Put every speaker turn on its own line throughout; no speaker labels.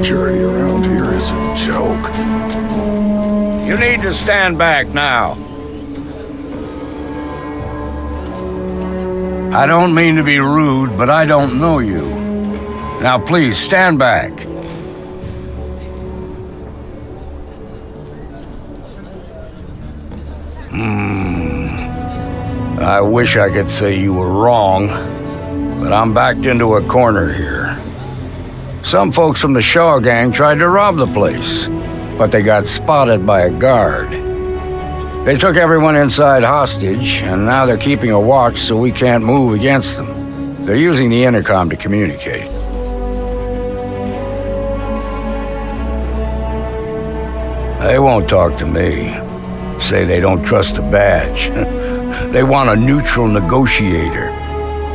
security around here is a joke.
You need to stand back now. I don't mean to be rude, but I don't know you. Now please, stand back. I wish I could say you were wrong, but I'm backed into a corner here. Some folks from the Shaw gang tried to rob the place, but they got spotted by a guard. They took everyone inside hostage, and now they're keeping a watch so we can't move against them. They're using the intercom to communicate. They won't talk to me. Say they don't trust the badge. They want a neutral negotiator.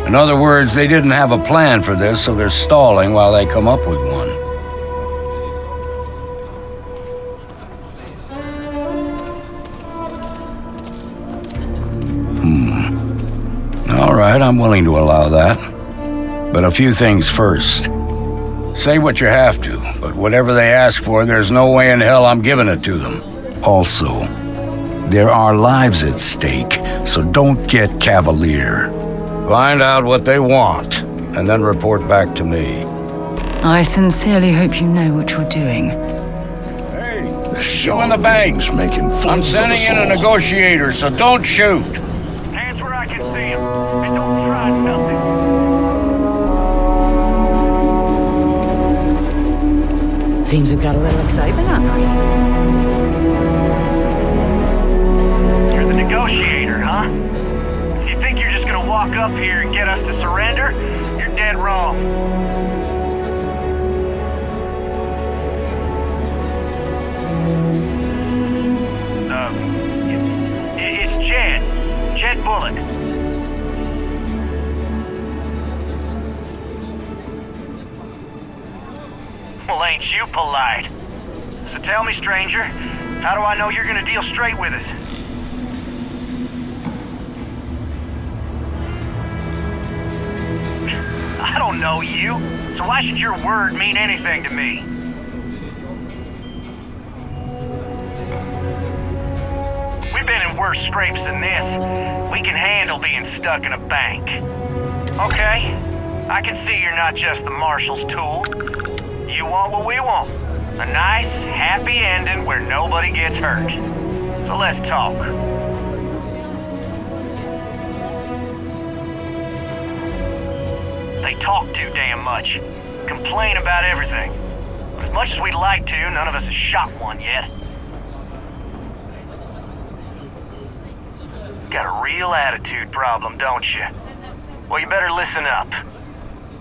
In other words, they didn't have a plan for this, so they're stalling while they come up with one. All right, I'm willing to allow that. But a few things first. Say what you have to, but whatever they ask for, there's no way in hell I'm giving it to them. Also, there are lives at stake, so don't get cavalier. Find out what they want, and then report back to me.
I sincerely hope you know what you're doing.
Hey,
The
you
Shaw
in the bank.
gang's making fools
I'm
of
sending
us
in a
all.
negotiator, so don't shoot.
Hands where I can see him, and don't try nothing.
Seems we've got a little excitement on our hands.
You're the negotiator, huh? If you think you're just gonna walk up here and get us to surrender, you're dead wrong. It's Jed. Jed Bullock. Well, ain't you polite? So tell me, stranger, how do I know you're gonna deal straight with us? I don't know you, so why should your word mean anything to me? We've been in worse scrapes than this. We can handle being stuck in a bank. Okay, I can see you're not just the marshal's tool. You want what we want. A nice, happy ending where nobody gets hurt. So let's talk. They talk too damn much. Complain about everything. But as much as we'd like to, none of us has shot one yet. Got a real attitude problem, don't you? Well, you better listen up.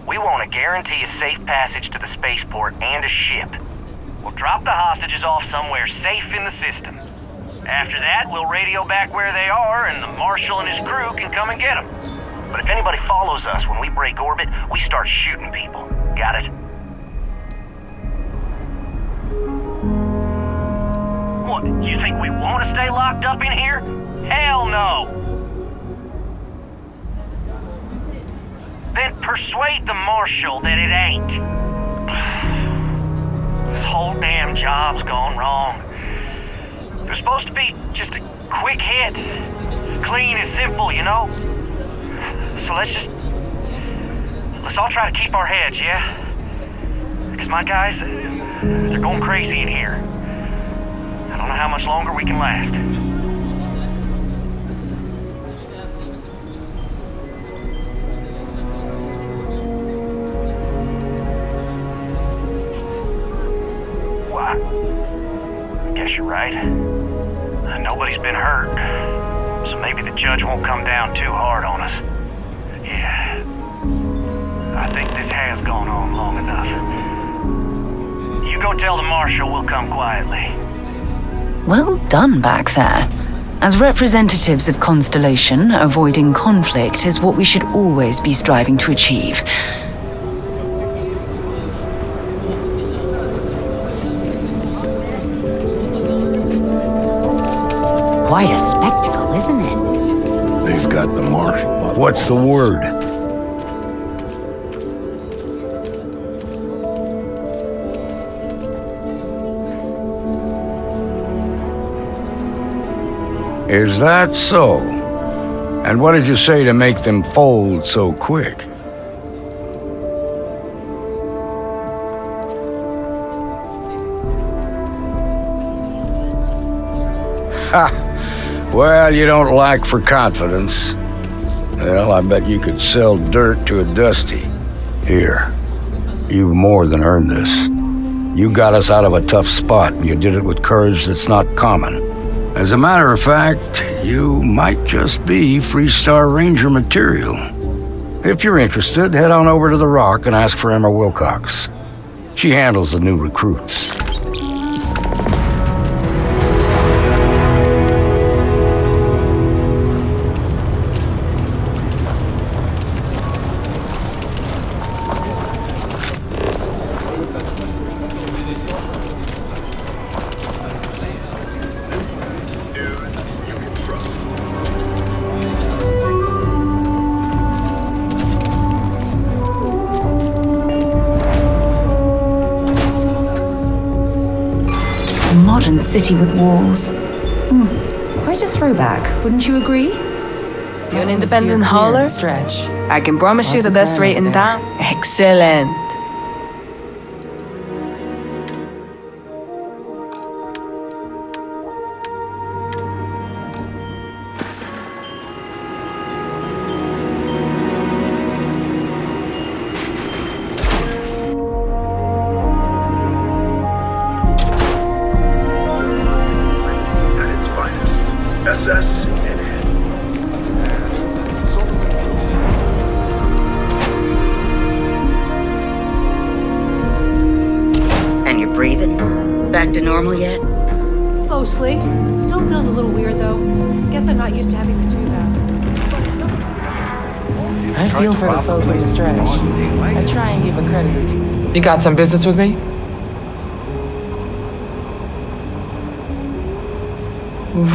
We want to guarantee a safe passage to the spaceport and a ship. We'll drop the hostages off somewhere safe in the system. After that, we'll radio back where they are, and the Marshal and his crew can come and get them. But if anybody follows us when we break orbit, we start shooting people. Got it? What, you think we want to stay locked up in here? Hell no! Then persuade the Marshal that it ain't. This whole damn job's gone wrong. It was supposed to be just a quick hit. Clean and simple, you know? So let's all try to keep our heads, yeah? Because my guys, they're going crazy in here. I don't know how much longer we can last. Why? I guess you're right. Nobody's been hurt, so maybe the judge won't come down too hard on us. Yeah, I think this has gone on long enough. You go tell the Marshal we'll come quietly.
Well done back there. As representatives of Constellation, avoiding conflict is what we should always be striving to achieve.
Quite a spectacle, isn't it?
They've got the Marshal.
What's the word? Is that so? And what did you say to make them fold so quick? Ha! Well, you don't lack for confidence. Well, I bet you could sell dirt to a Dusty. Here, you've more than earned this. You got us out of a tough spot, and you did it with courage that's not common. As a matter of fact, you might just be Freestar Ranger material. If you're interested, head on over to the Rock and ask for Emma Wilcox. She handles the new recruits.
Modern city with walls. Quite a throwback, wouldn't you agree?
You're an independent hauler?
Stretch.
I can promise you the best rate in town. Excellent.
And you're breathing? Back to normal yet?
Mostly. Still feels a little weird, though. Guess I'm not used to having the tube out.
I feel for the folk in the stretch. I try and give a credit or two.
You got some business with me?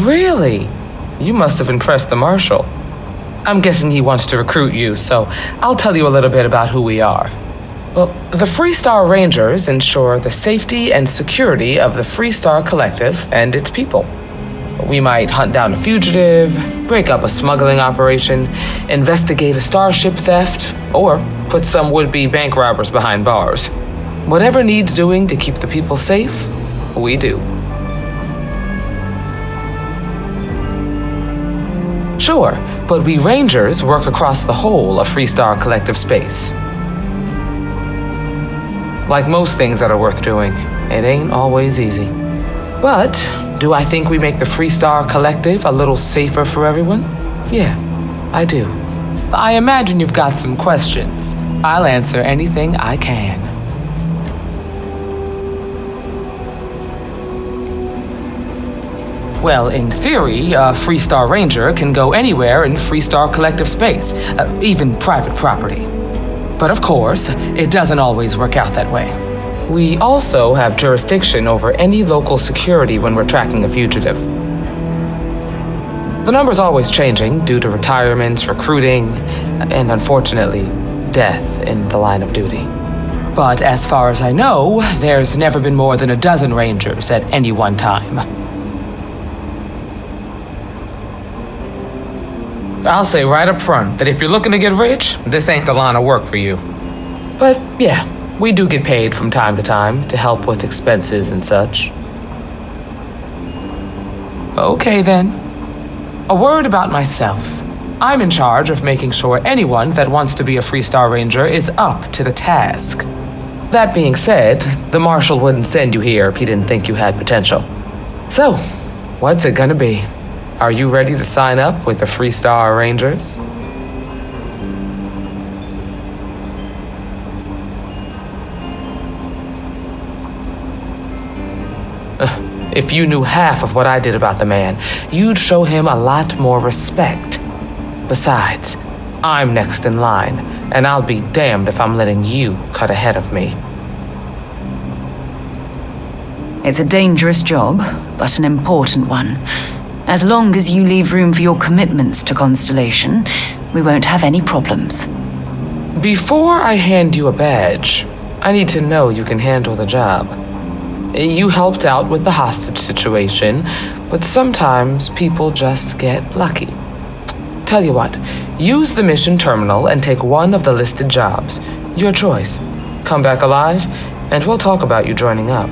Really? You must have impressed the Marshal. I'm guessing he wants to recruit you, so I'll tell you a little bit about who we are. Well, the Freestar Rangers ensure the safety and security of the Freestar Collective and its people. We might hunt down a fugitive, break up a smuggling operation, investigate a starship theft, or put some would-be bank robbers behind bars. Whatever needs doing to keep the people safe, we do. Sure, but we Rangers work across the whole of Freestar Collective space. Like most things that are worth doing, it ain't always easy. But do I think we make the Freestar Collective a little safer for everyone? Yeah, I do. I imagine you've got some questions. I'll answer anything I can. Well, in theory, a Freestar Ranger can go anywhere in Freestar Collective space, even private property. But of course, it doesn't always work out that way. We also have jurisdiction over any local security when we're tracking a fugitive. The number's always changing due to retirements, recruiting, and unfortunately, death in the line of duty. But as far as I know, there's never been more than a dozen Rangers at any one time. I'll say right up front that if you're looking to get rich, this ain't the line of work for you. But yeah, we do get paid from time to help with expenses and such. Okay then. A word about myself. I'm in charge of making sure anyone that wants to be a Freestar Ranger is up to the task. That being said, the Marshal wouldn't send you here if he didn't think you had potential. So, what's it gonna be? Are you ready to sign up with the Freestar Rangers? If you knew half of what I did about the man, you'd show him a lot more respect. Besides, I'm next in line, and I'll be damned if I'm letting you cut ahead of me.
It's a dangerous job, but an important one. As long as you leave room for your commitments to Constellation, we won't have any problems.
Before I hand you a badge, I need to know you can handle the job. You helped out with the hostage situation, but sometimes people just get lucky. Tell you what, use the mission terminal and take one of the listed jobs. Your choice. Come back alive, and we'll talk about you joining up.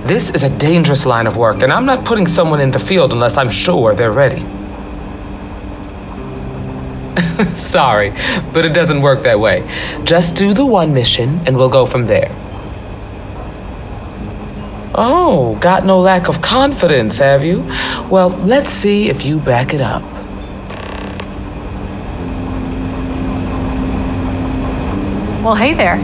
This is a dangerous line of work, and I'm not putting someone in the field unless I'm sure they're ready. Sorry, but it doesn't work that way. Just do the one mission, and we'll go from there. Oh, got no lack of confidence, have you? Well, let's see if you back it up.
Well, hey there.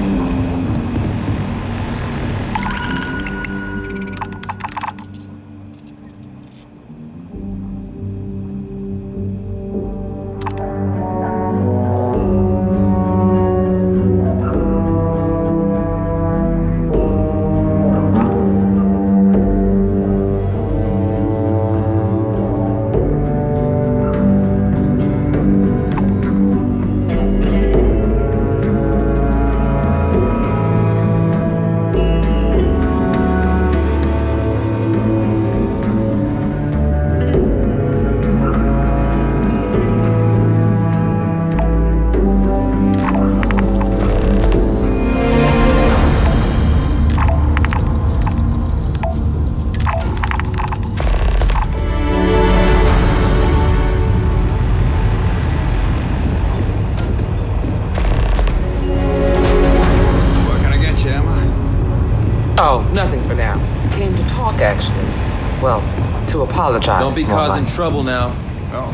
Oh, nothing for now. Came to talk, actually. Well, to apologize.
Don't be
more
causing
like.
trouble now. Oh.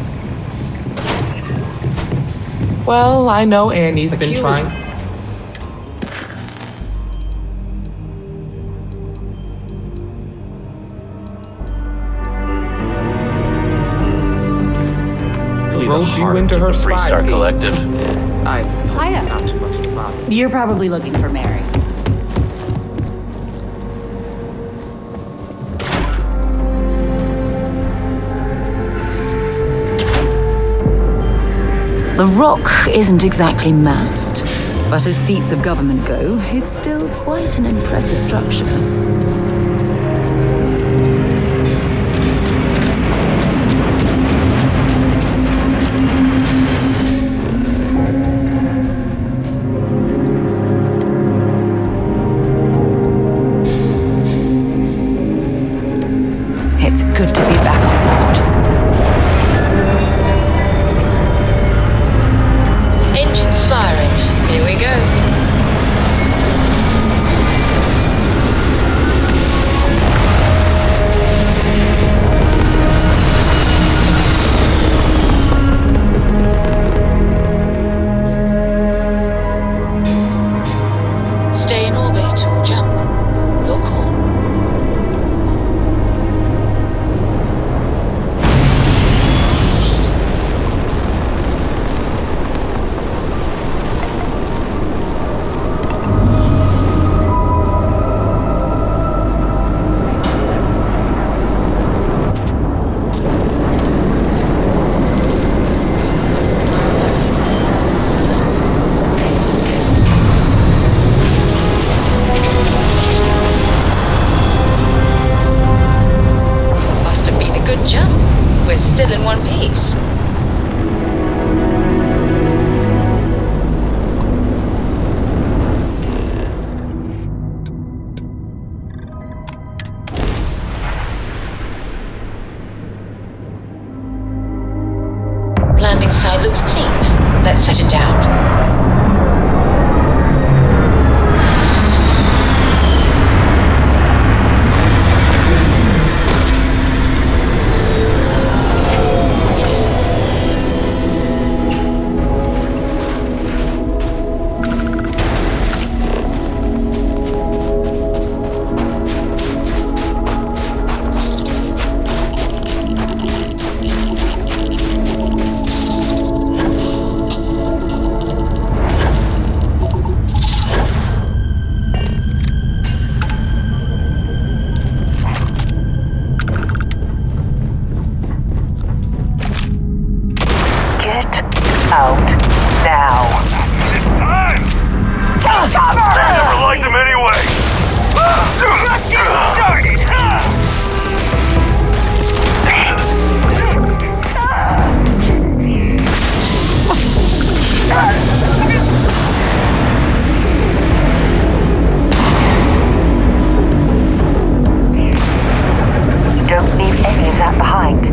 Well, I know Annie's been trying. Wrote you into her spy
Freestar
schemes.
Collective.
I hope
Hiya.
it's not too much of a problem.
You're probably looking for Mary.
The rock isn't exactly massed, but as seats of government go, it's still quite an impressive structure. It's good to be back on board.
Engines firing. Here we go. Stay in orbit. Jump. Your call. Must have been a good jump. We're still in one piece. Landing site looks clean. Let's set it down. Get out now. It's time!
Never liked him anyway. Just getting started, huh?
Don't leave any of that behind.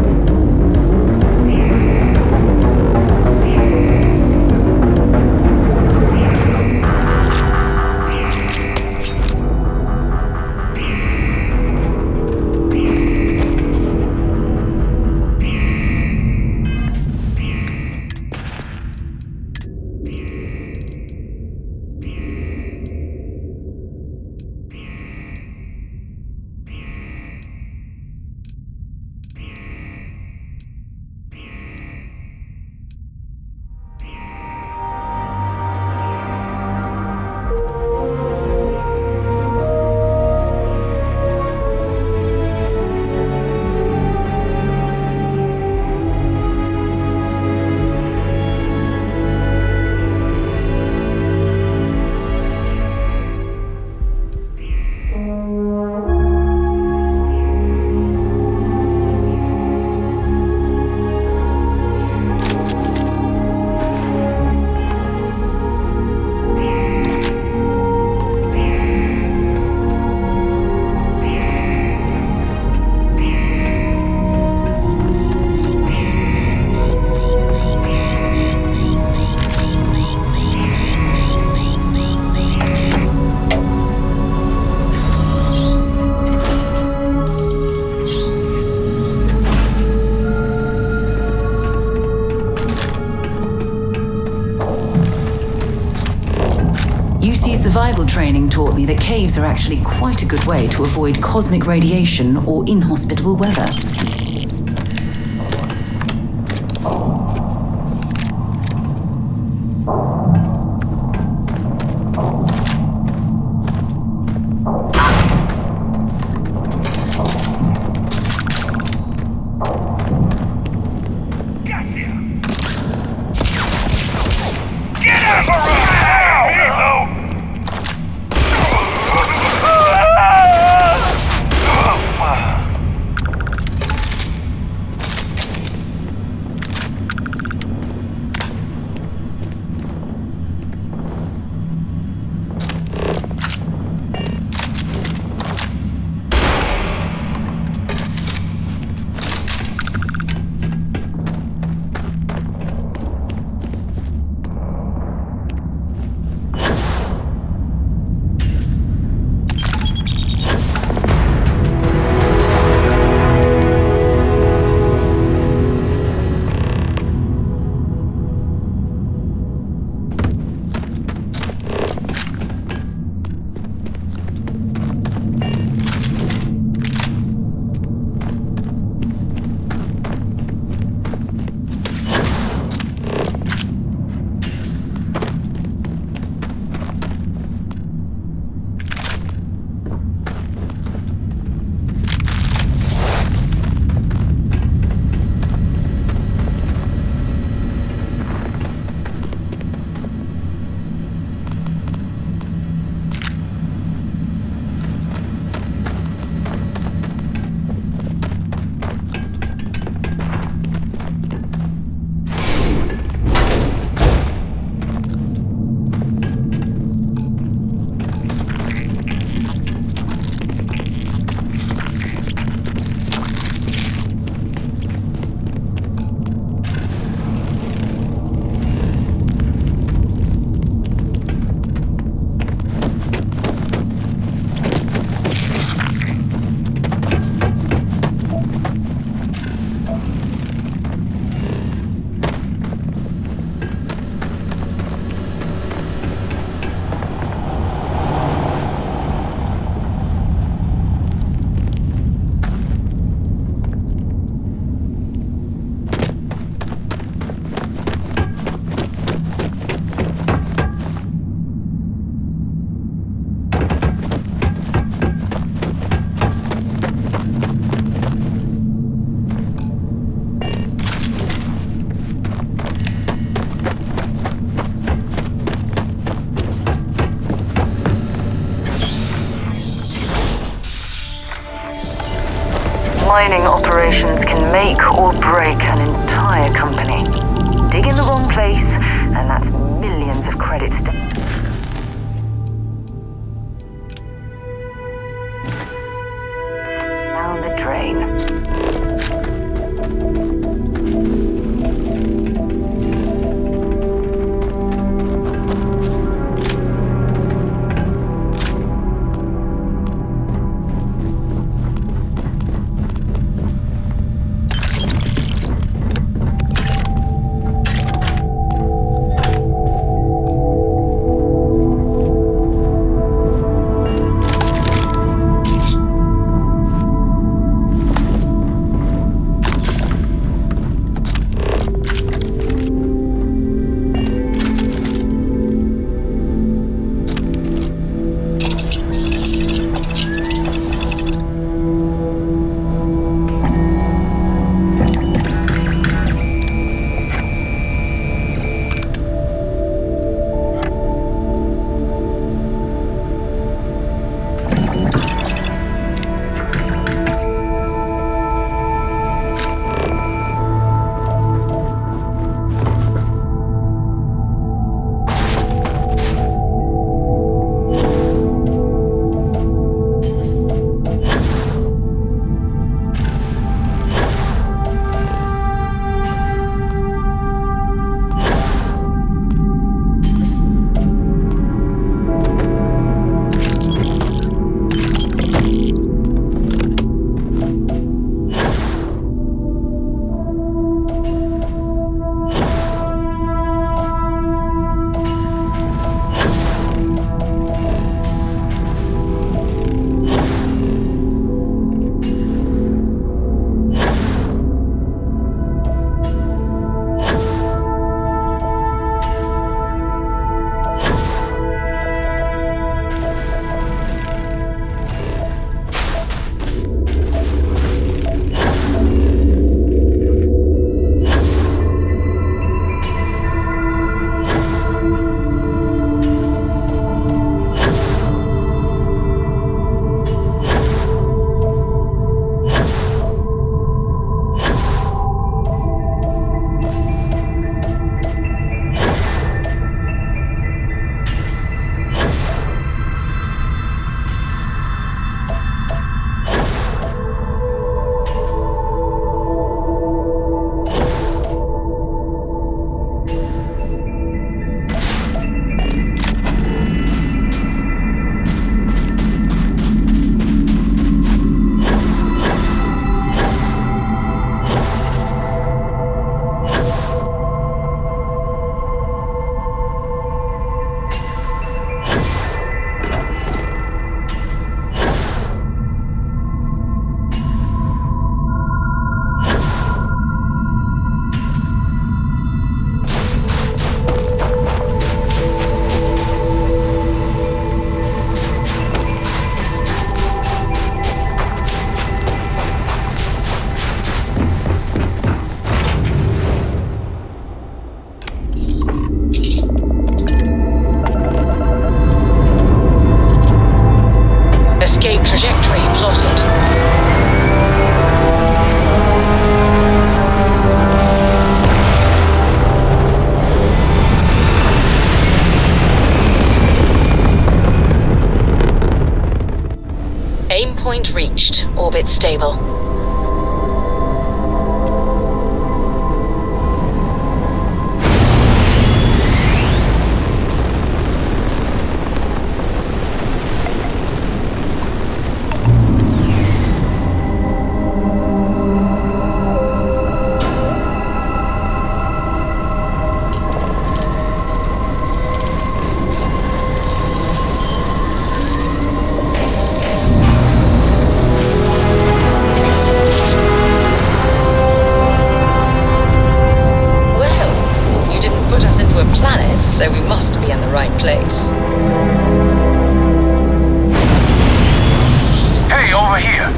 Survival training taught me that caves are actually quite a good way to avoid cosmic radiation or inhospitable weather. make or break an entire company. Dig in the wrong place, and that's millions of credits down the drain.
Point reached. Orbit stable. So we must be in the right place.
Hey, over here.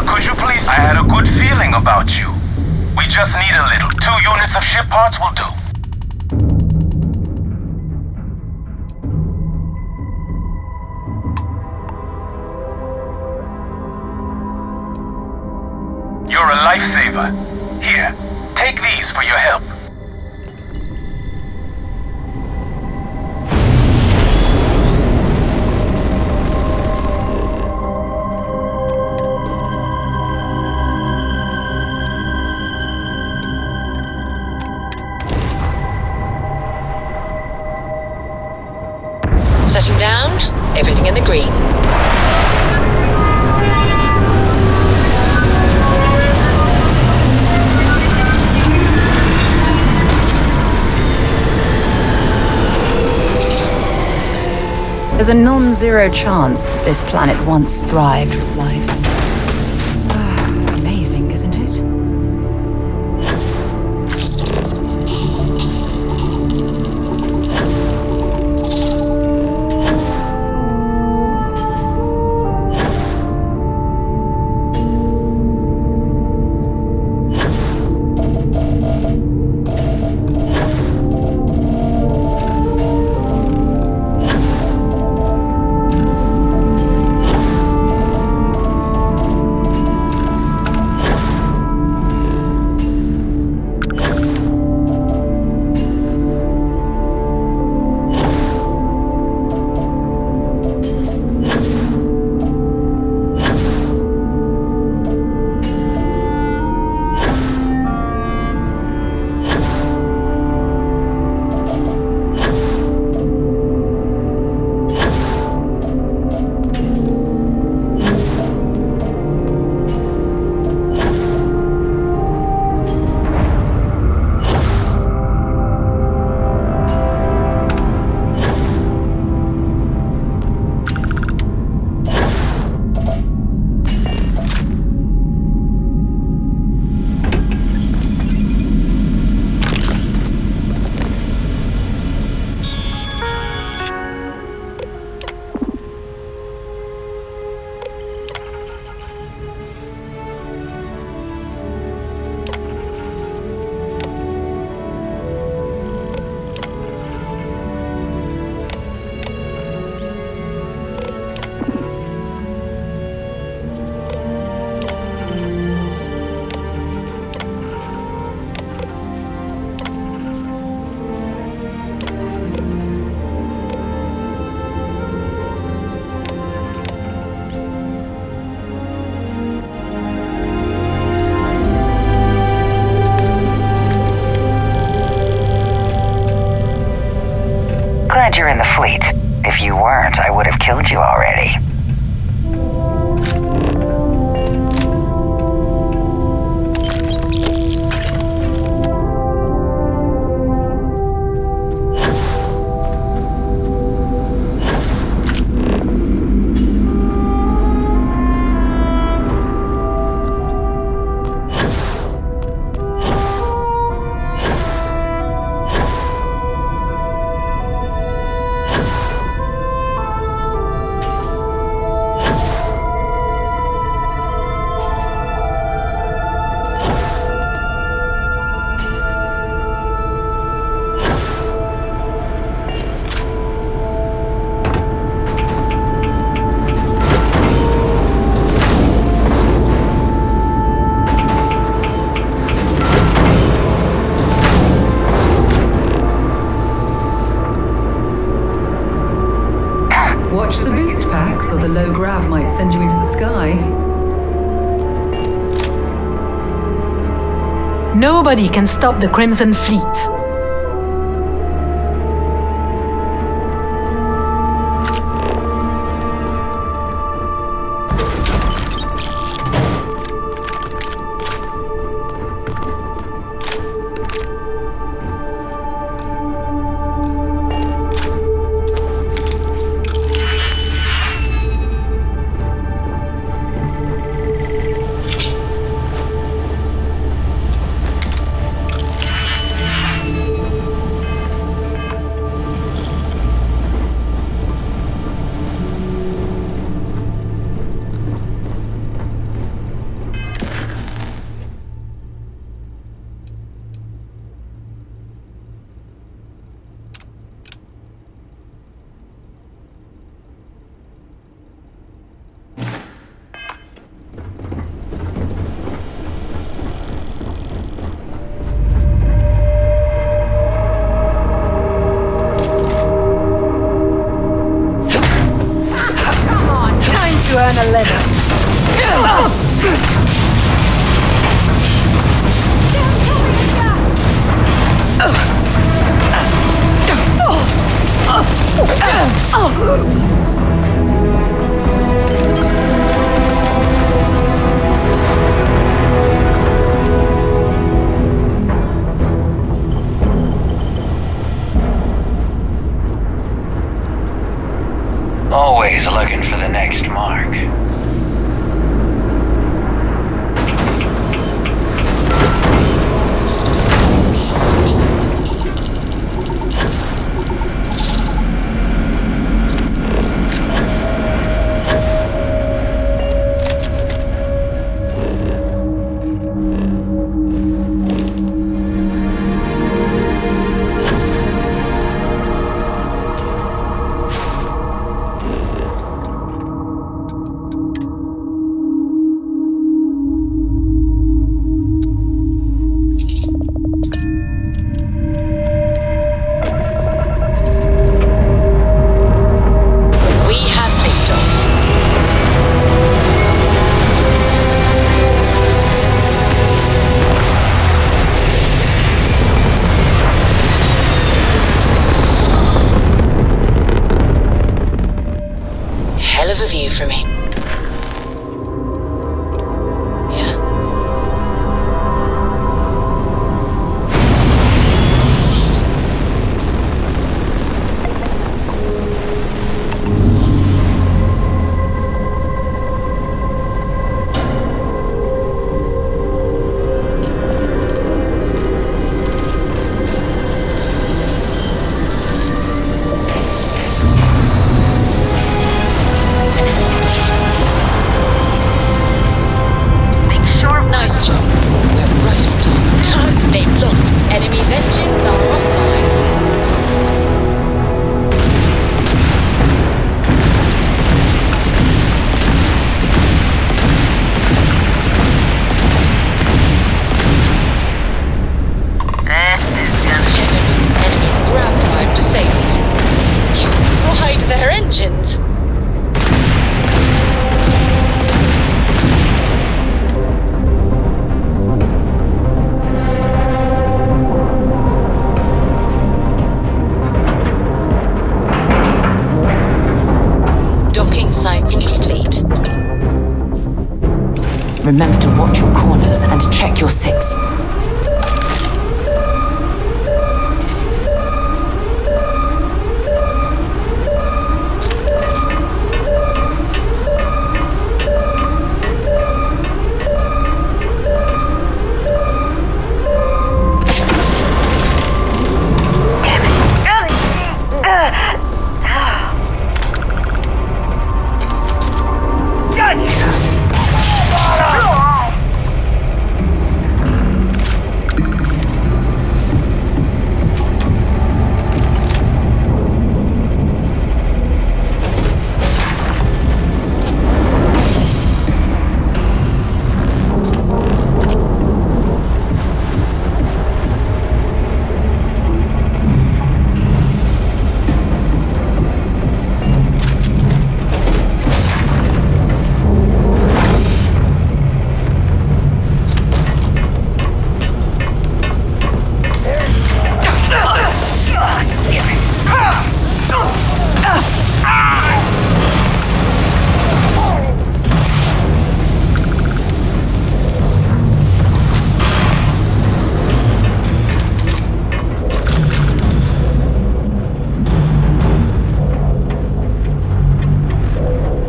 Could you please? I had a good feeling about you. We just need a little. 2 units of ship parts will do. You're a lifesaver. Take these for your help.
Setting down, everything in the green.
There's a non-zero chance that this planet once thrived with life. Amazing, isn't it?
Glad you're in the fleet. If you weren't, I would have killed you already.
Watch the boost packs, or the low grav might send you into the sky.
Nobody can stop the Crimson Fleet.
Always looking for the next mark.
View from here. Yeah.
Remember to watch your corners and check your six.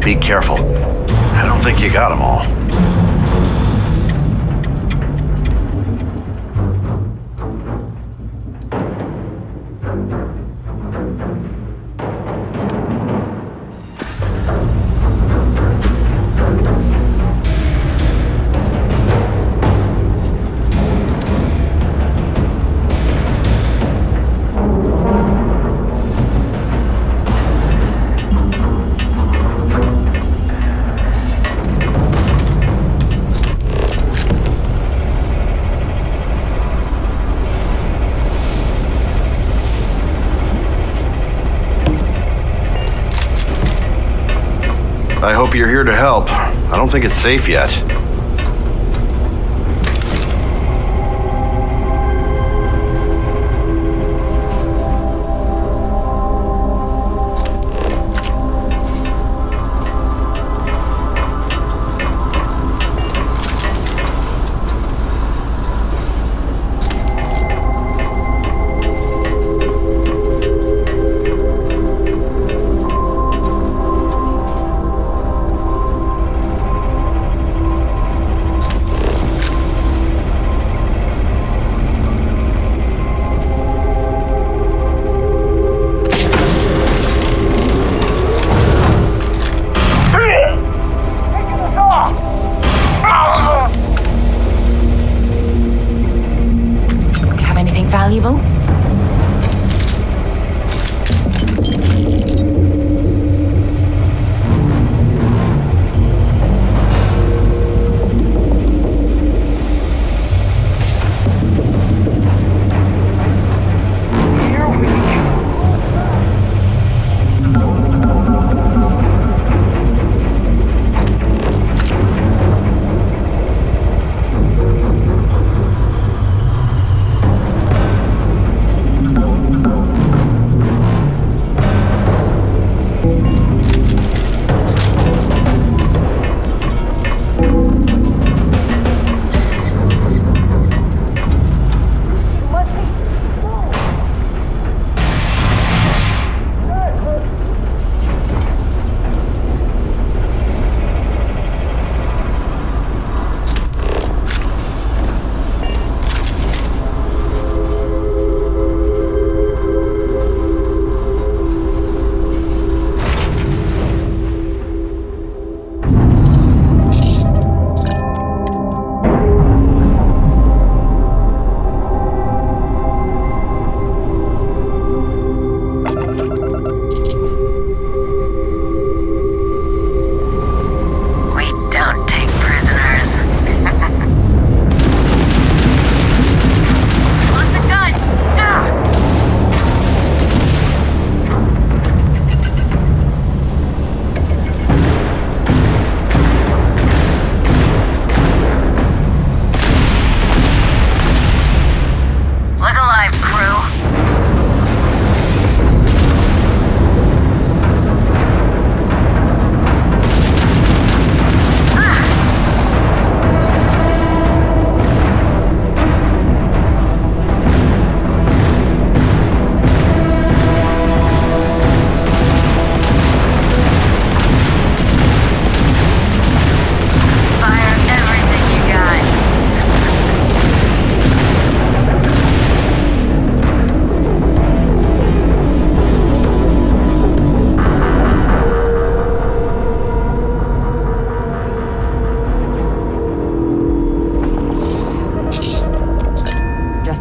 Be careful. I don't think you got them all. I hope you're here to help. I don't think it's safe yet.
valuable?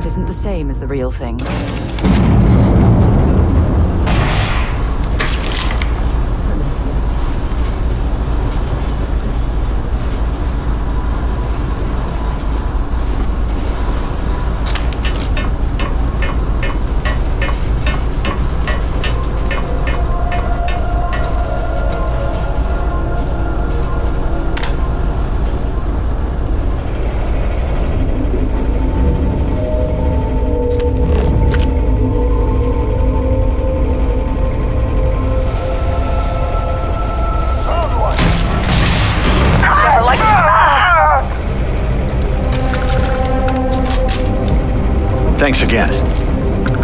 Isn't the same as the real thing.
Thanks again.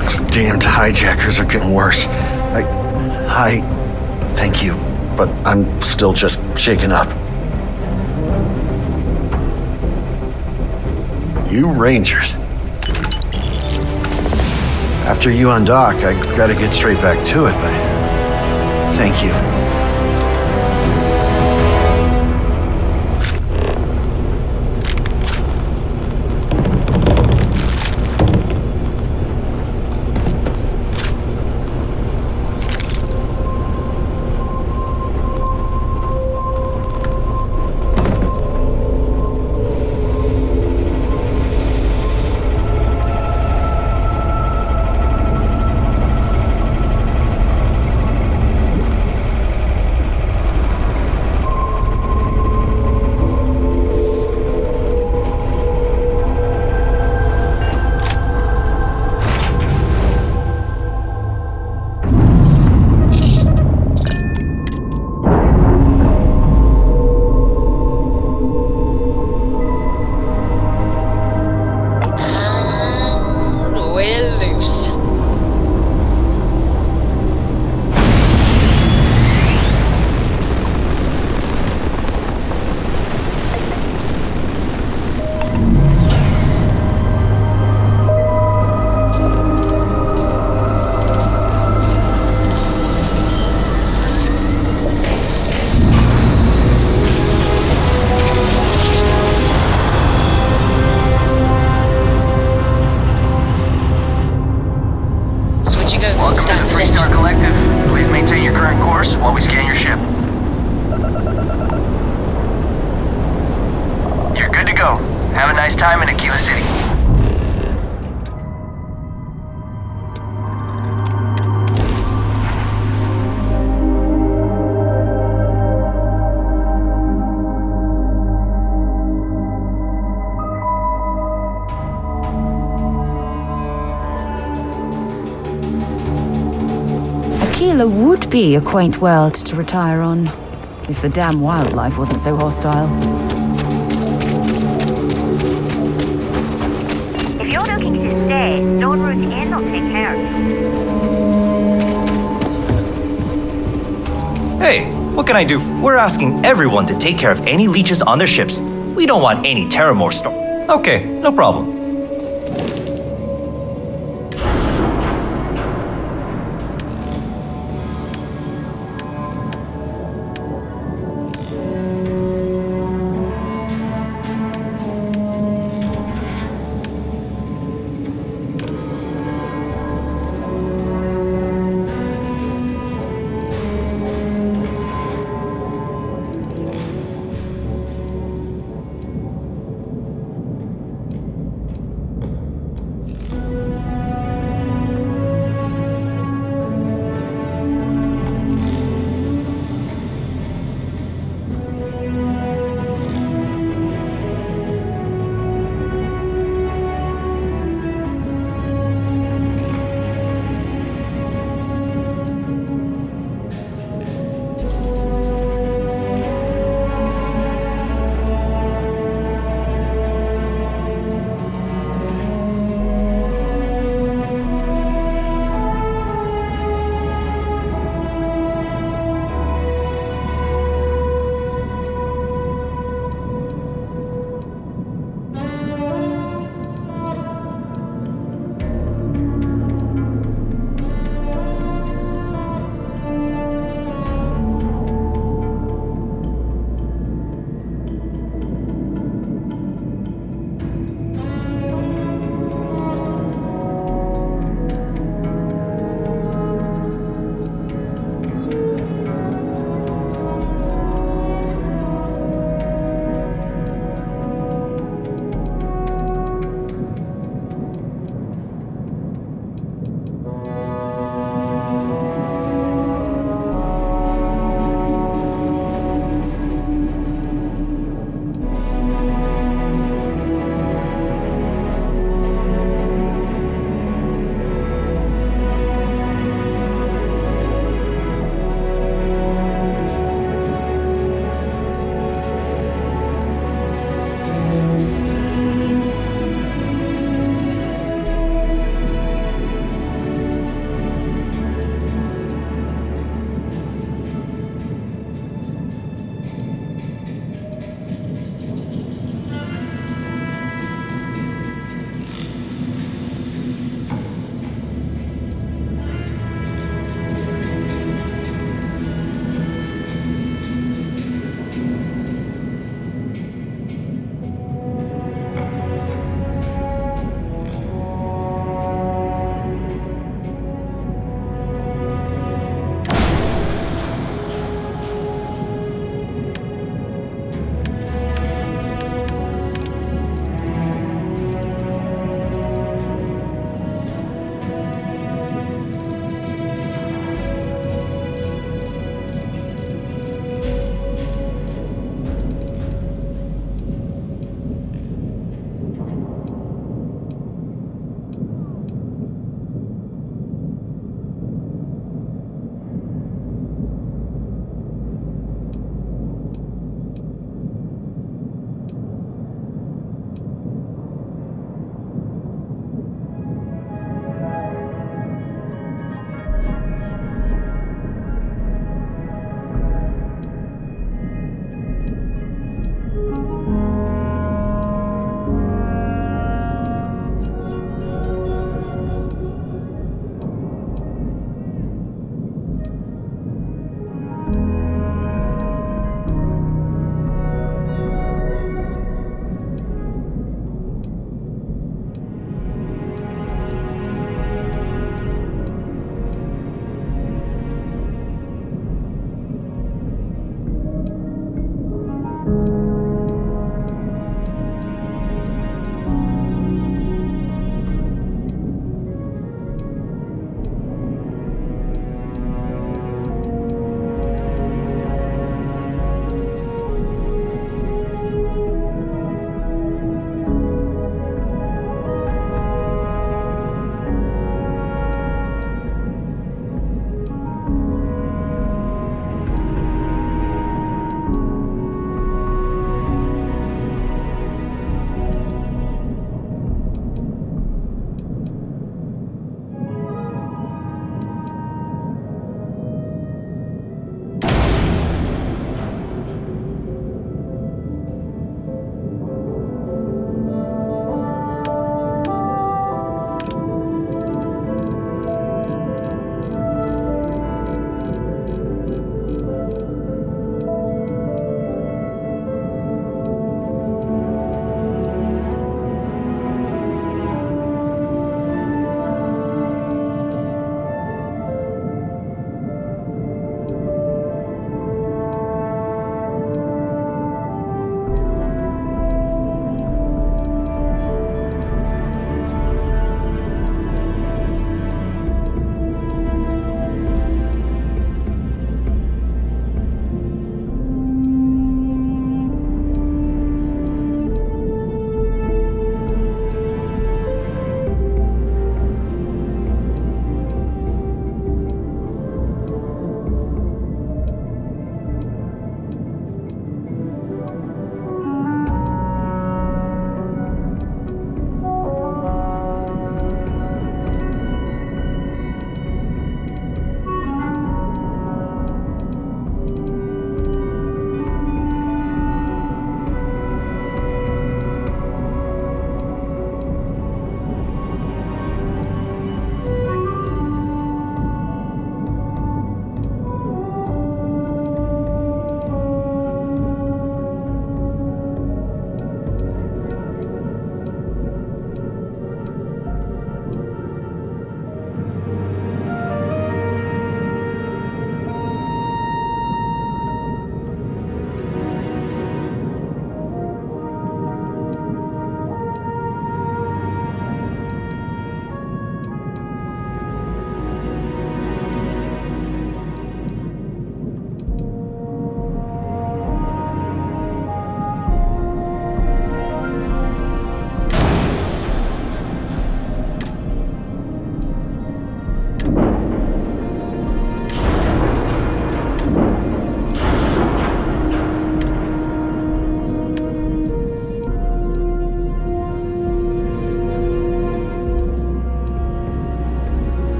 These damned hijackers are getting worse. Thank you, but I'm still just shaken up. You Rangers. After you undock, I gotta get straight back to it, but thank you.
course, while we scan your ship. You're good to go. Have a nice time in Aquila City.
Aquila would be a quaint world to retire on, if the damn wildlife wasn't so hostile.
If you're looking to stay, Stone Root Inn will take care of you.
Hey, what can I do? We're asking everyone to take care of any leeches on their ships. We don't want any Terramore storm. Okay, no problem.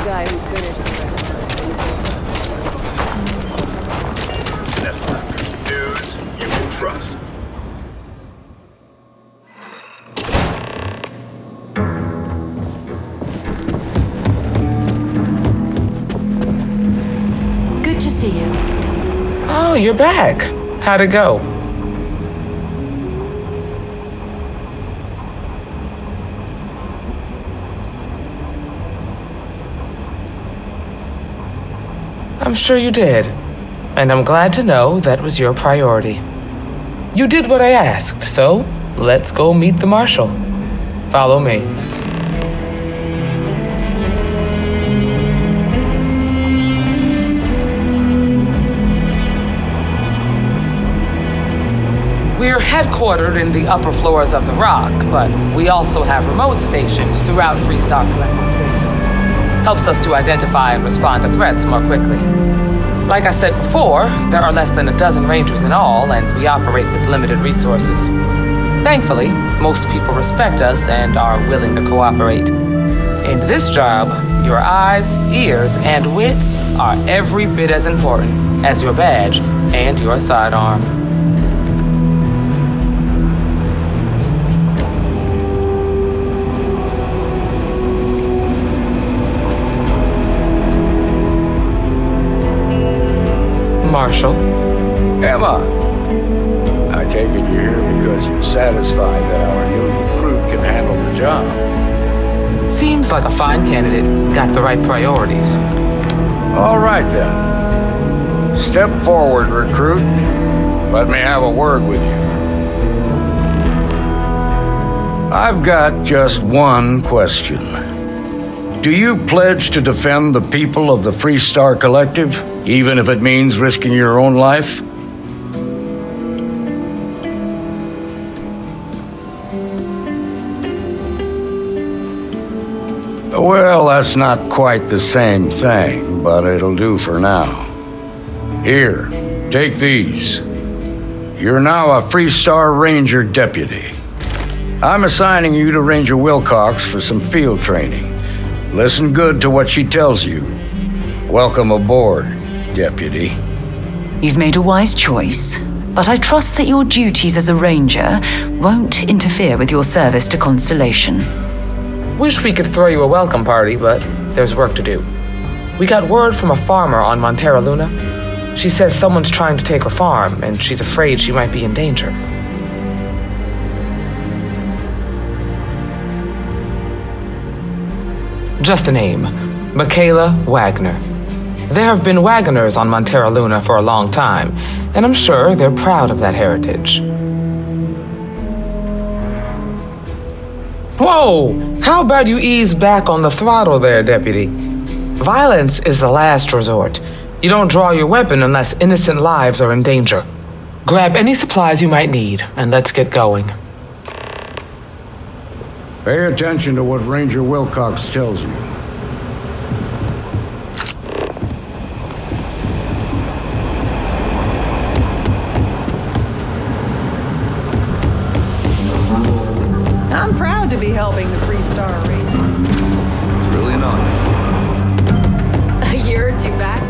guy who finished the
That's not news you can trust.
Good to see you.
Oh, you're back. How'd it go? I'm sure you did. And I'm glad to know that was your priority. You did what I asked, so let's go meet the Marshal. Follow me. We're headquartered in the upper floors of the Rock, but we also have remote stations throughout Freestar Collective space. Helps us to identify and respond to threats more quickly. Like I said before, there are less than a dozen Rangers in all, and we operate with limited resources. Thankfully, most people respect us and are willing to cooperate. In this job, your eyes, ears, and wits are every bit as important as your badge and your sidearm. Marshal.
Emma, I take it you're here because you're satisfied that our new recruit can handle the job.
Seems like a fine candidate. Got the right priorities.
All right, then. Step forward, recruit. Let me have a word with you. I've got just one question. Do you pledge to defend the people of the Freestar Collective, even if it means risking your own life? Well, that's not quite the same thing, but it'll do for now. Here, take these. You're now a Freestar Ranger deputy. I'm assigning you to Ranger Wilcox for some field training. Listen good to what she tells you. Welcome aboard, deputy.
You've made a wise choice, but I trust that your duties as a ranger won't interfere with your service to Constellation.
Wish we could throw you a welcome party, but there's work to do. We got word from a farmer on Montera Luna. She says someone's trying to take her farm, and she's afraid she might be in danger. Just a name, Michaela Wagner. There have been Wagoners on Montera Luna for a long time, and I'm sure they're proud of that heritage. Whoa! How about you ease back on the throttle there, Deputy? Violence is the last resort. You don't draw your weapon unless innocent lives are in danger. Grab any supplies you might need, and let's get going.
Pay attention to what Ranger Wilcox tells you.
I'm proud to be helping the Freestar Rangers.
It's really an honor.
A year or two back.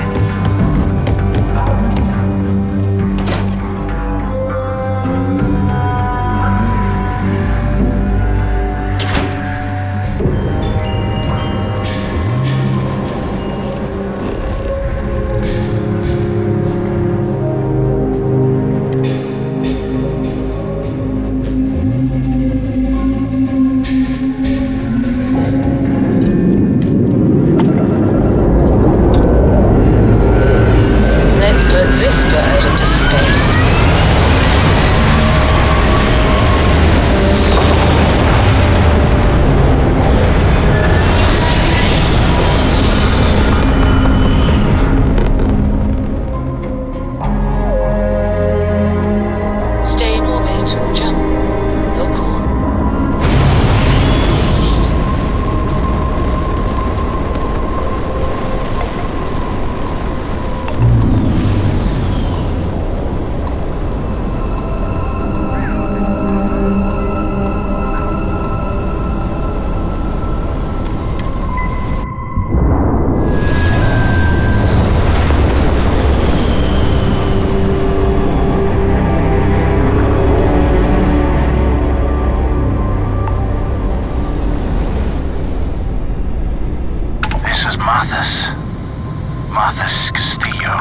Mathis Castillo.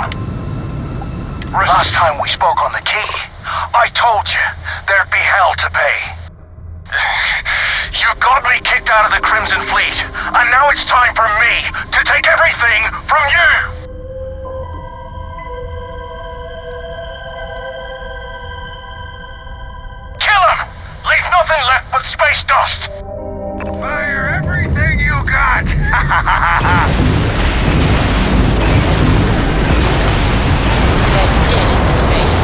Last time we spoke on the key, I told you there'd be hell to pay. You got me kicked out of the Crimson Fleet, and now it's time for me to take everything from you! Kill him! Leave nothing left but space dust! Fire everything you got!
They're dead in space.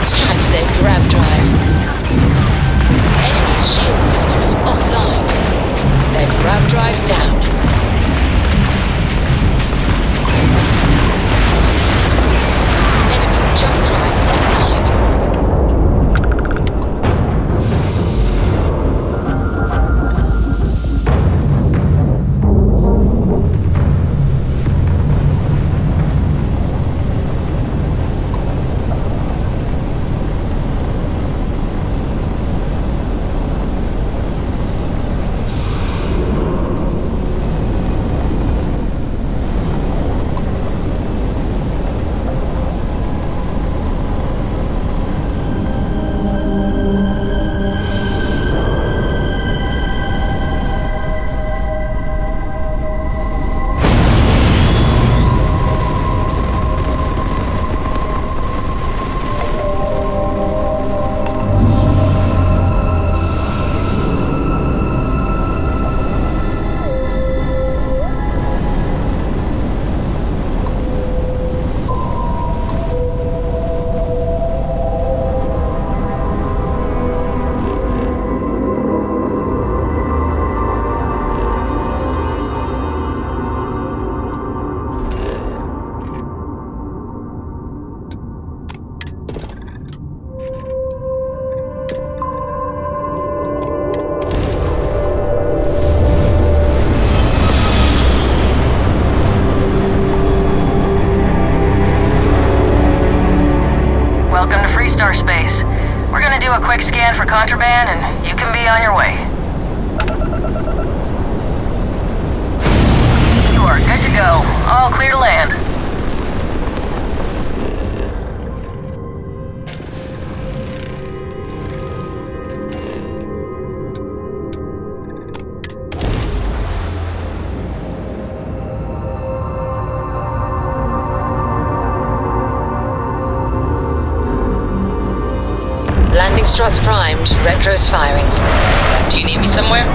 Attacked their grav drive. Enemy's shield system is offline. Their grav drive's down. Enemy jump drive offline.
a quick scan for contraband, and you can be on your way. You are good to go. All clear to land.
Landing struts primed, retros firing. Do you need me somewhere?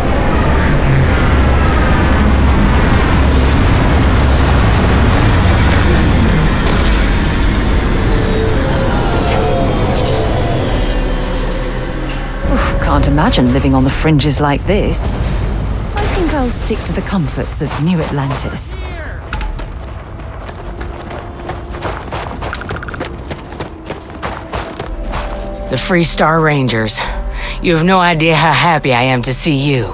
Oof, can't imagine living on the fringes like this. I think I'll stick to the comforts of New Atlantis.
The Free Star Rangers. You have no idea how happy I am to see you.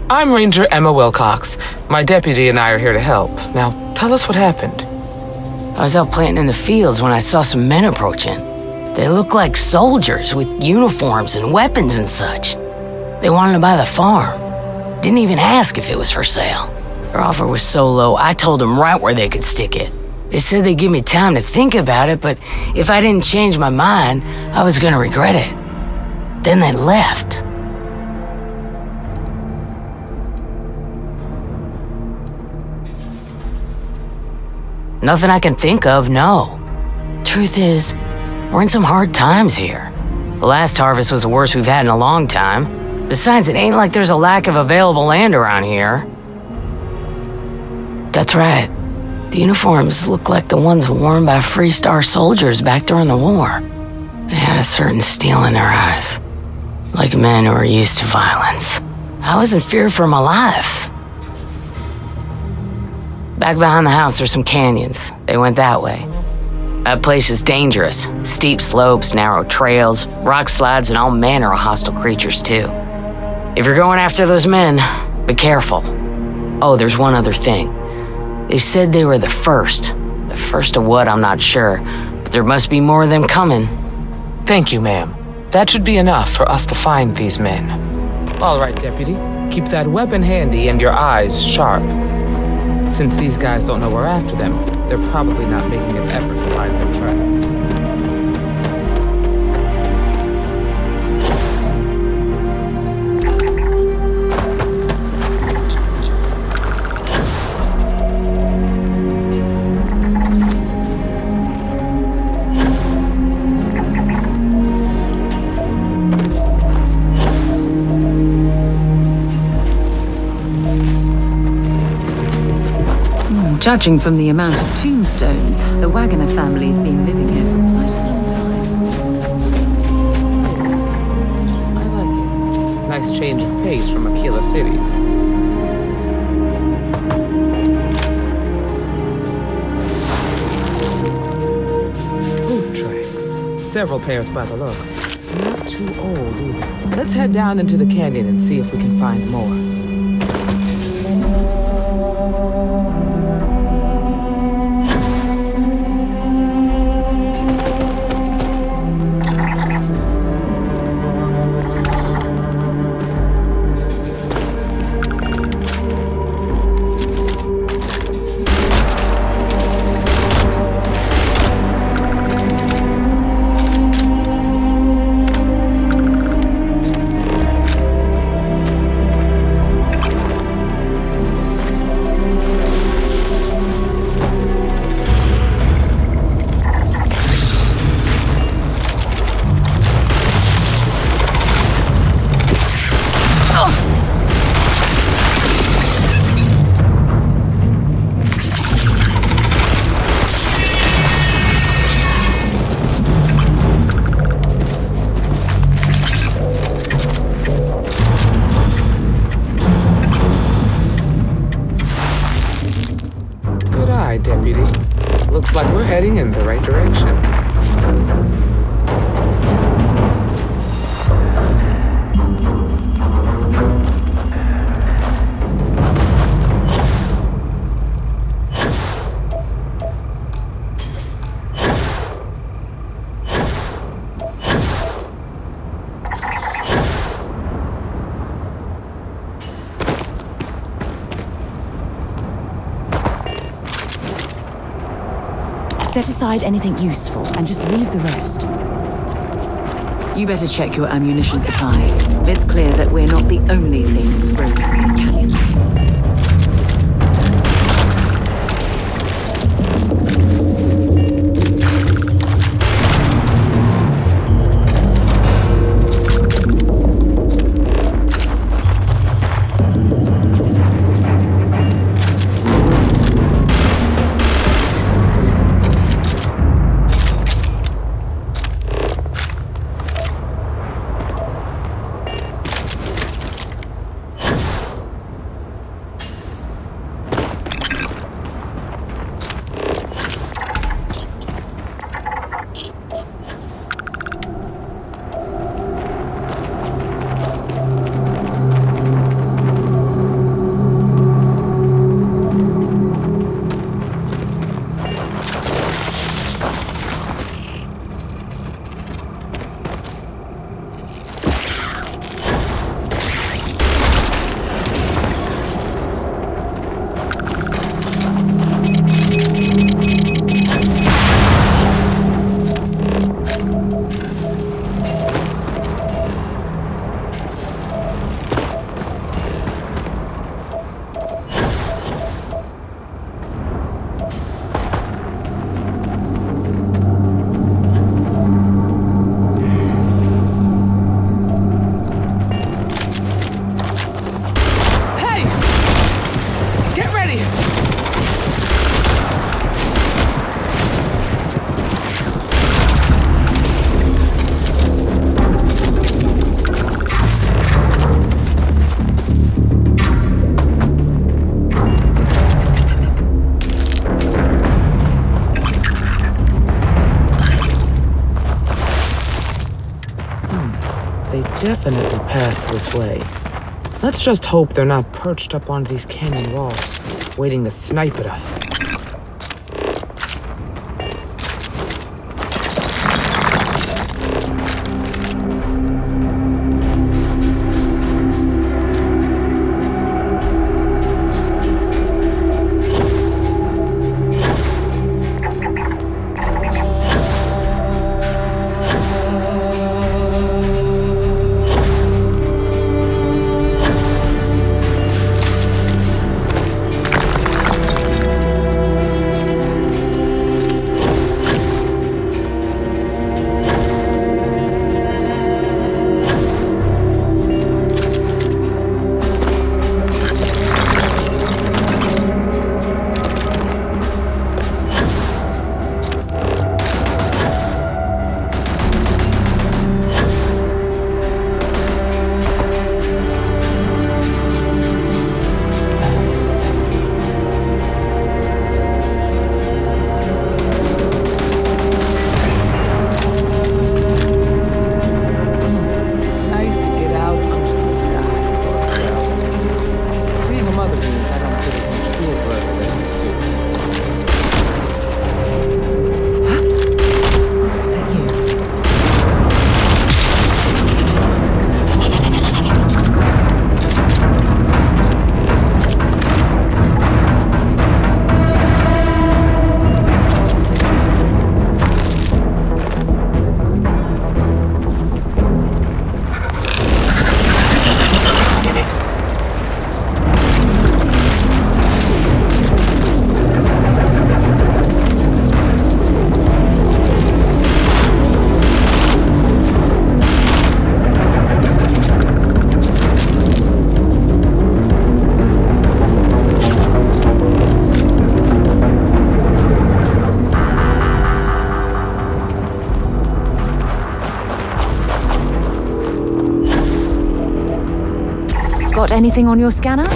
I'm Ranger Emma Wilcox. My deputy and I are here to help. Now, tell us what happened.
I was out planting in the fields when I saw some men approaching. They looked like soldiers with uniforms and weapons and such. They wanted to buy the farm. Didn't even ask if it was for sale. Their offer was so low, I told them right where they could stick it. They said they'd give me time to think about it, but if I didn't change my mind, I was gonna regret it. Then they left. Nothing I can think of, no. Truth is, we're in some hard times here. The last harvest was the worst we've had in a long time. Besides, it ain't like there's a lack of available land around here. That's right. The uniforms look like the ones worn by Free Star soldiers back during the war. They had a certain steel in their eyes, like men who are used to violence. I was in fear for my life. Back behind the house, there's some canyons. They went that way. That place is dangerous. Steep slopes, narrow trails, rock slides, and all manner of hostile creatures, too. If you're going after those men, be careful. Oh, there's one other thing. They said they were the first. The first of what, I'm not sure. But There must be more of them coming.
Thank you, ma'am. That should be enough for us to find these men. All right, Deputy. Keep that weapon handy and your eyes sharp. Since these guys don't know we're after them, they're probably not making an effort to hide their tracks.
Judging from the amount of tombstones, the Wagoner family's been living here for quite a long time.
I like it. Nice change of pace from Aquila City. Boot tracks. Several pairs by the look. Not too old either. Let's head down into the canyon and see if we can find more. Deputy. Looks like we're heading in the right direction.
Set aside anything useful and just leave the rest. You better check your ammunition supply. It's clear that we're not the only things roaming these canyons.
Definitely passed this way. Let's just hope they're not perched up on these canyon walls, waiting to snipe at us.
Got anything on your scanner?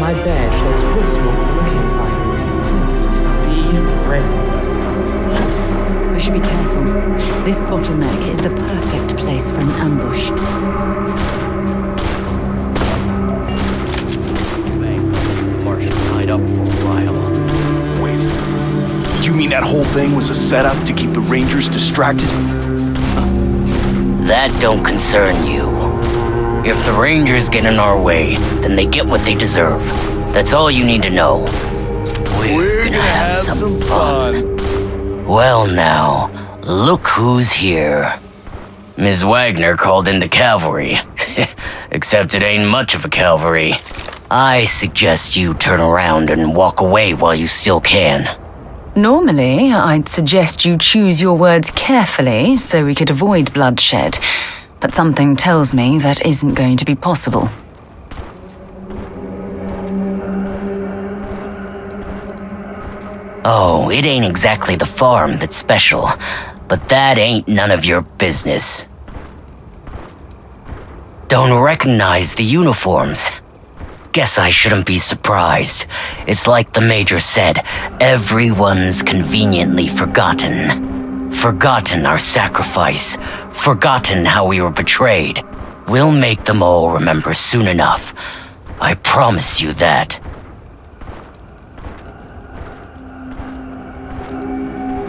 My badge that's wood smoke from a campfire. Please, be ready.
We should be careful. This bottleneck is the perfect place for an ambush.
Martian tied up for a while.
Wait. You mean that whole thing was a setup to keep the Rangers distracted?
That don't concern you. If the Rangers get in our way, then they get what they deserve. That's all you need to know. We're gonna have some fun. Well now, look who's here. Ms. Wagner called in the cavalry. Except it ain't much of a cavalry. I suggest you turn around and walk away while you still can.
Normally, I'd suggest you choose your words carefully so we could avoid bloodshed. But something tells me that isn't going to be possible.
Oh, it ain't exactly the farm that's special, but that ain't none of your business. Don't recognize the uniforms. Guess I shouldn't be surprised. It's like the Major said, everyone's conveniently forgotten. Forgotten our sacrifice. Forgotten how we were betrayed. We'll make them all remember soon enough. I promise you that.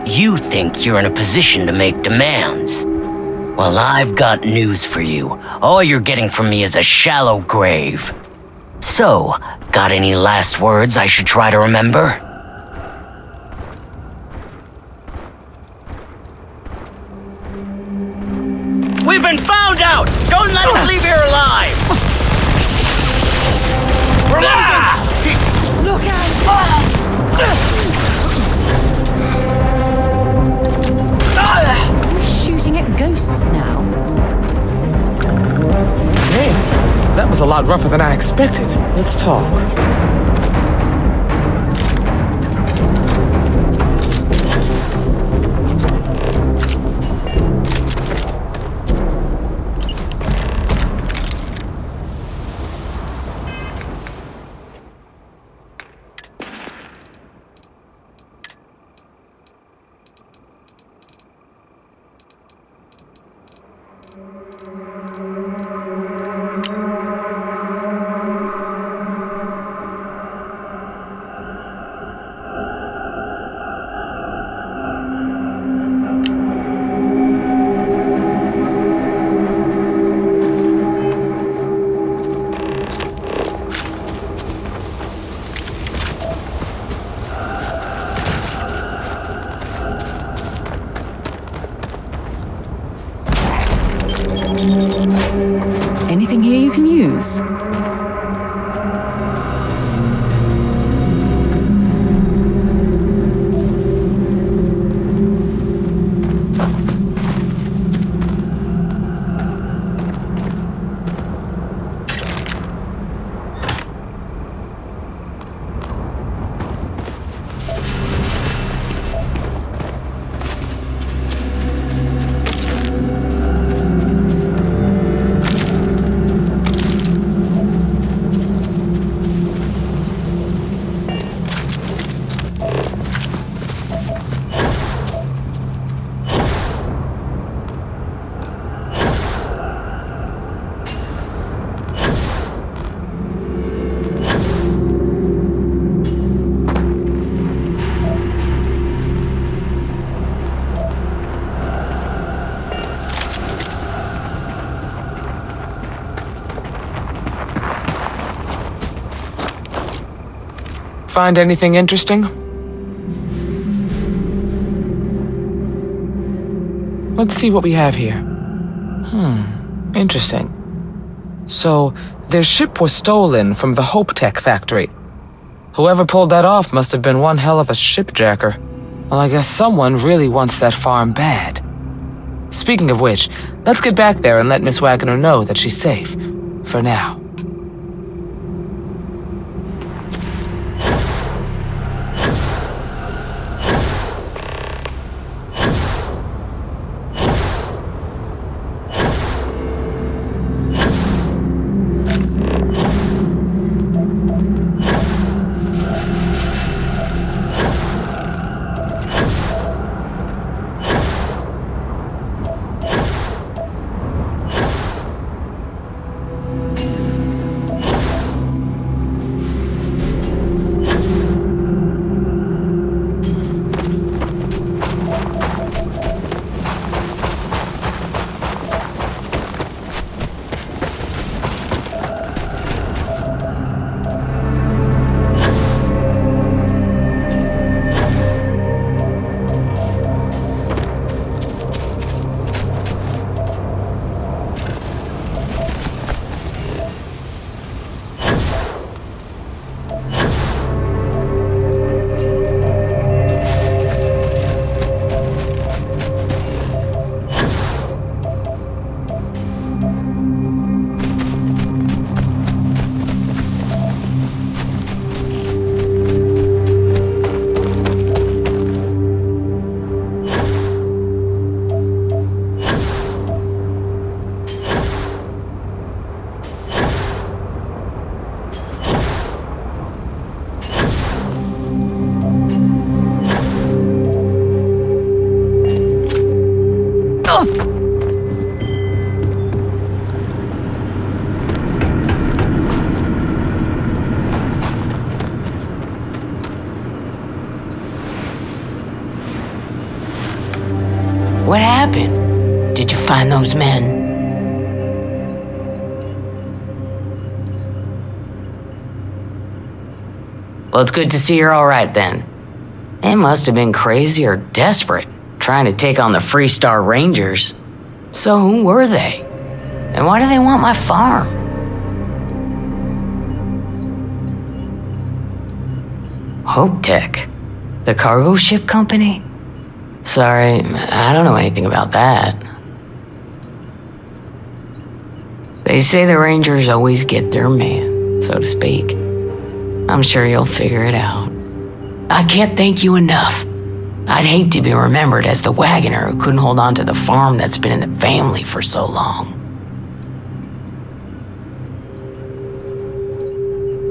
You think you're in a position to make demands. Well, I've got news for you. All you're getting from me is a shallow grave. So, got any last words I should try to remember? We've been found out! Don't let us leave here alive!
Look out! Who's shooting at ghosts now?
Hey, that was a lot rougher than I expected. Let's talk.
Anything here you can use?
Find anything interesting? Let's see what we have here. Interesting. So, their ship was stolen from the Hope Tech factory. Whoever pulled that off must have been one hell of a shipjacker. Well, I guess someone really wants that farm bad. Speaking of which, let's get back there and let Miss Wagner know that she's safe. For now.
What happened? Did you find those men? Well, it's good to see you're all right then. They must have been crazy or desperate, trying to take on the Freestar Rangers. So who were they? And why do they want my farm? Hope Tech? The cargo ship company? Sorry, I don't know anything about that. They say the Rangers always get their man, so to speak. I'm sure you'll figure it out. I can't thank you enough. I'd hate to be remembered as the wagoner who couldn't hold on to the farm that's been in the family for so long.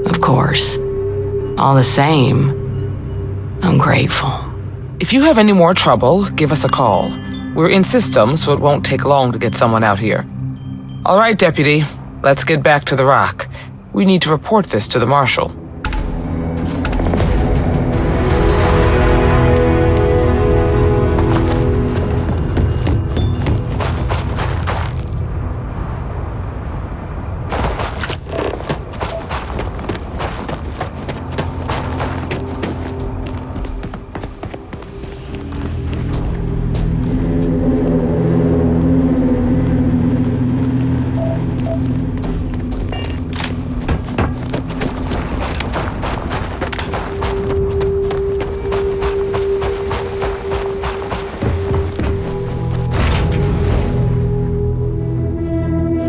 Of course. All the same, I'm grateful.
If you have any more trouble, give us a call. We're in system, so it won't take long to get someone out here. All right, Deputy, let's get back to the Rock. We need to report this to the Marshal.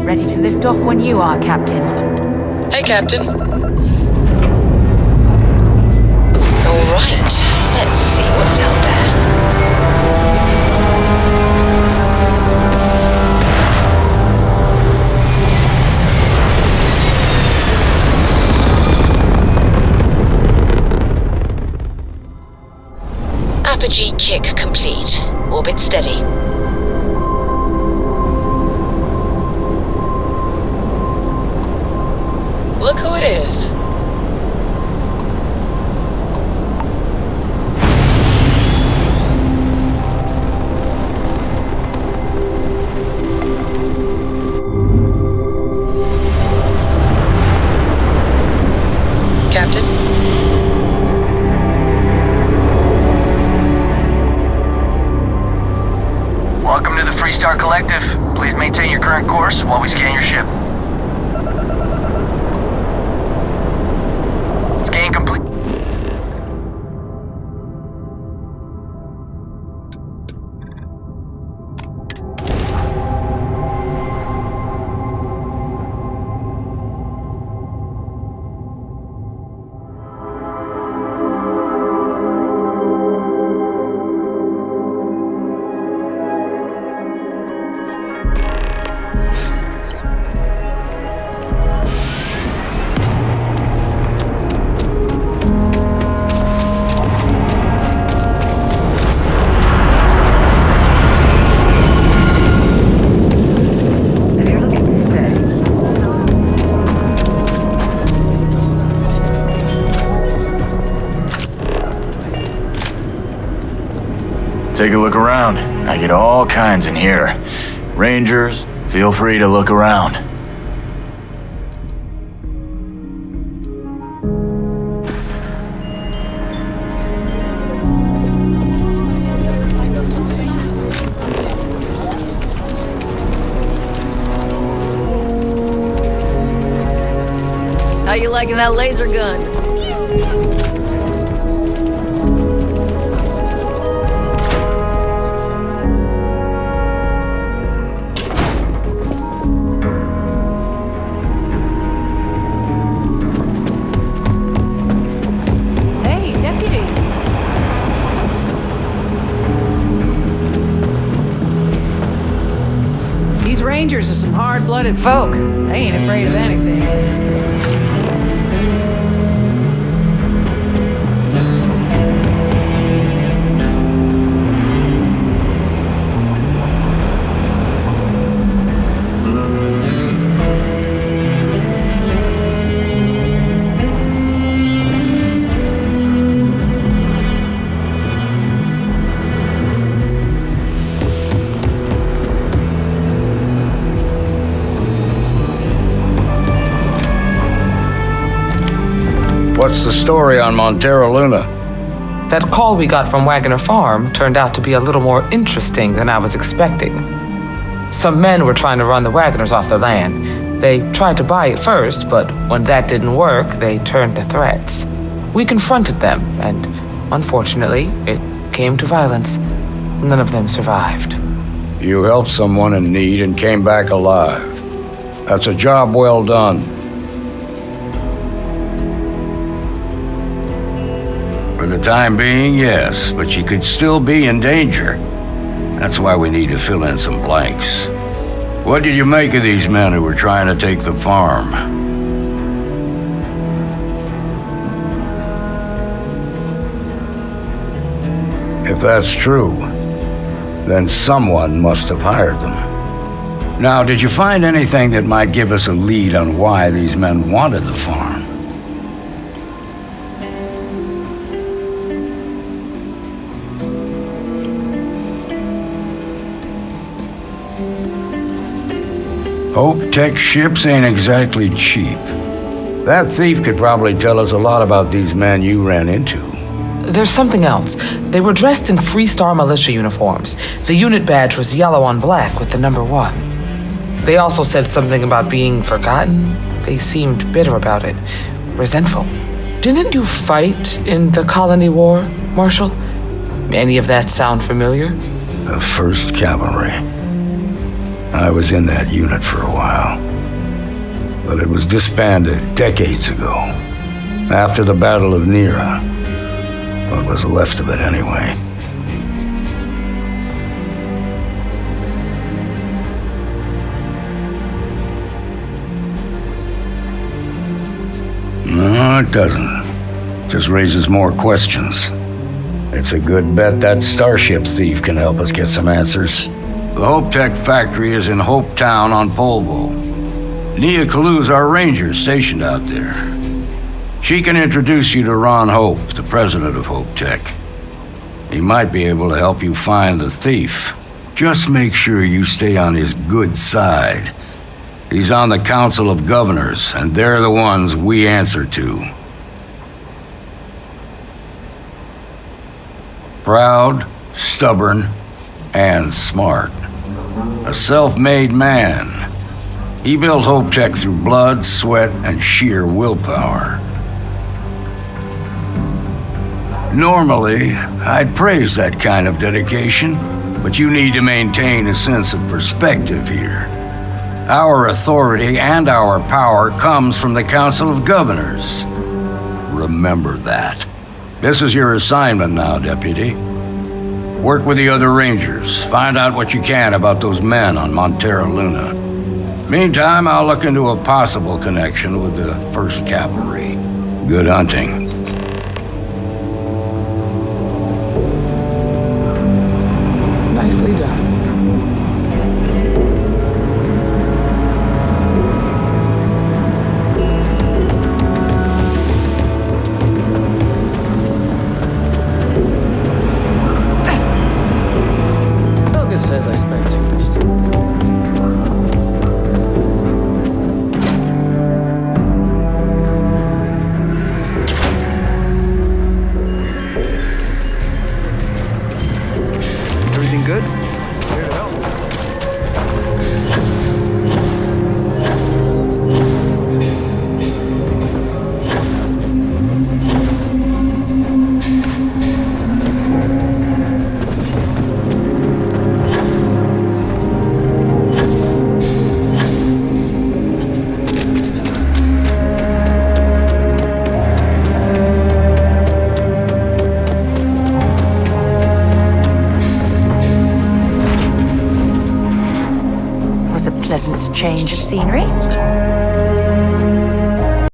Ready to lift off when you are, Captain.
Hey, Captain. All right, let's see what's out there. Apogee kick complete. Orbit steady. Look who it is. Captain?
yours while we scan your ship. Scan complete.
Take a look around. I get all kinds in here. Rangers, feel free to look around.
How you liking that laser gun?
Rangers are some hard-blooded folk. They ain't afraid of anything.
What's the story on Montero Luna?
That call we got from Wagner Farm turned out to be a little more interesting than I was expecting. Some men were trying to run the Wagners off their land. They tried to buy it first, but when that didn't work, they turned to threats. We confronted them, and unfortunately, it came to violence. None of them survived.
You helped someone in need and came back alive. That's a job well done. For the time being, yes, but you could still be in danger. That's why we need to fill in some blanks. What did you make of these men who were trying to take the farm? If that's true, then someone must have hired them. Now, did you find anything that might give us a lead on why these men wanted the farm? Hope Tech ships ain't exactly cheap. That thief could probably tell us a lot about these men you ran into.
There's something else. They were dressed in Freestar militia uniforms. The unit badge was yellow on black with the number 1. They also said something about being forgotten. They seemed bitter about it, resentful. Didn't you fight in the Colony War, Marshal? Any of that sound familiar?
The 1st Cavalry. I was in that unit for a while, but it was disbanded decades ago, after the Battle of Nera. What was left of it anyway. No, it doesn't. Just raises more questions. It's a good bet that starship thief can help us get some answers. The Hope Tech factory is in Hope Town on Polvo. Nia Kalu's our ranger stationed out there. She can introduce you to Ron Hope, the president of Hope Tech. He might be able to help you find the thief. Just make sure you stay on his good side. He's on the Council of Governors, and they're the ones we answer to. Proud, stubborn, and smart. A self-made man, He built Hope Tech through blood, sweat, and sheer willpower. Normally, I'd praise that kind of dedication, but you need to maintain a sense of perspective here. Our authority and our power comes from the Council of Governors. Remember that. This is your assignment now, Deputy. Work with the other Rangers. Find out what you can about those men on Montera Luna. Meantime, I'll look into a possible connection with the 1st Cavalry. Good hunting.
Nicely done.
Helga says I spent too much time. Everything good? Here to help.
Was a pleasant change of scenery.